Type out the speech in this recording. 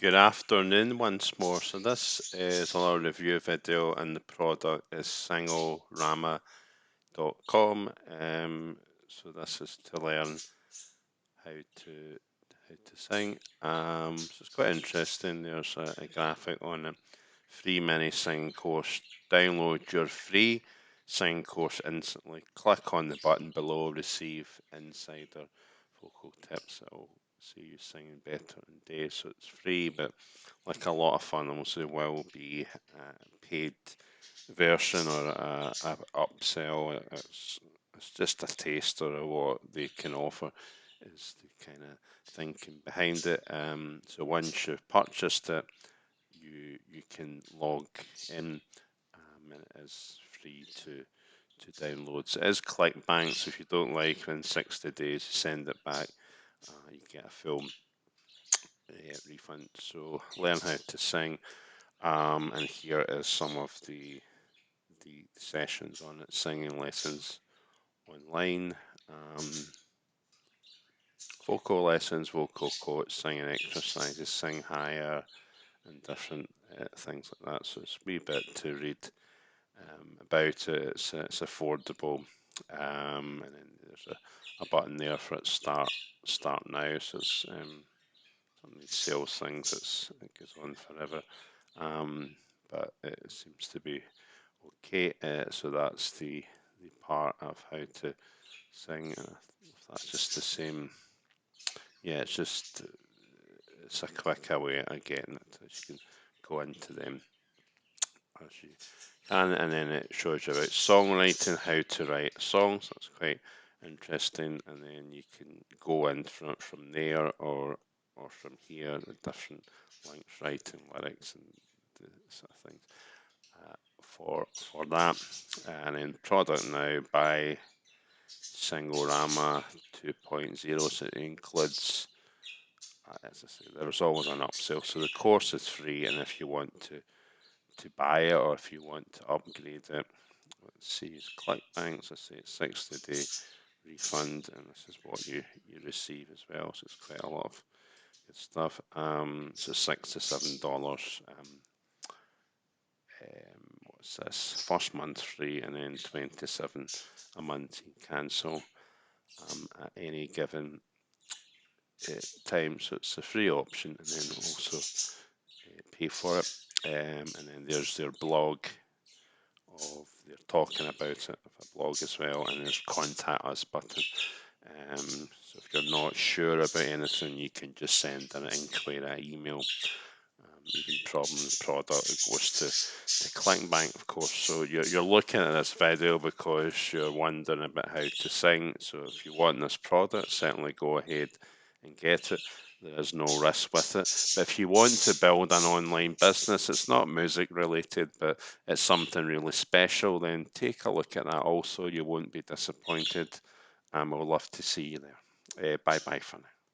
Good afternoon once more. So this is a little review video and the product is Singorama.com. So this is to learn how to sing. So it's quite interesting. There's a graphic on it. Free mini singing course. Download your free singing course instantly. Click on the button below. Receive insider vocal tips. It'll see you singing better in days. So it's free, but like a lot of funnels, there will be a paid version or a upsell. It's just a taster of what they can offer. Is the kind of thinking behind it. So once you've purchased it, you can log in, and it is free to download. So it is ClickBank. So if you don't like it in 60 days, you send it back. You get a full refund. So learn how to sing. And here is some of the sessions on it. Singing lessons online. Vocal lessons, vocal quotes, singing exercises, sing higher, and different things like that. So it's a wee bit to read about it. It's affordable, and then there's a button there for it start now. So it's some of these sales things. It goes on forever, but it seems to be okay. So that's the part of how to sing. If that's just the same. Yeah, it's a quicker way of getting it. As you can go into them as you can, and then it shows you about songwriting, how to write a song. So that's quite interesting, and then you can go in from there or from here, the different lengths, writing lyrics and the sort of things for that. And then product now by Singorama 2.0, so it includes, as I say, there's always an upsell. So the course is free, and if you want to buy it or if you want to upgrade it, let's see, it's ClickBank. So I say it's 60-day refund, and this is what you receive as well. So it's quite a lot of good stuff. So $6 to $7. What's this? First month free, and then 27 a month you can cancel at any given time. So it's a free option, and then also pay for it. And then there's their blog of they're talking about it, of a blog as well, and there's contact us button. So if you're not sure about anything, you can just send an inquiry email. Even problem with product, it goes to ClickBank, of course. So you're looking at this video because you're wondering about how to sing. So if you want this product, certainly go ahead and get it. There is no risk with it. But if you want to build an online business, it's not music related, but it's something really special, then take a look at that also. You won't be disappointed. And we'll love to see you there. Bye bye for now.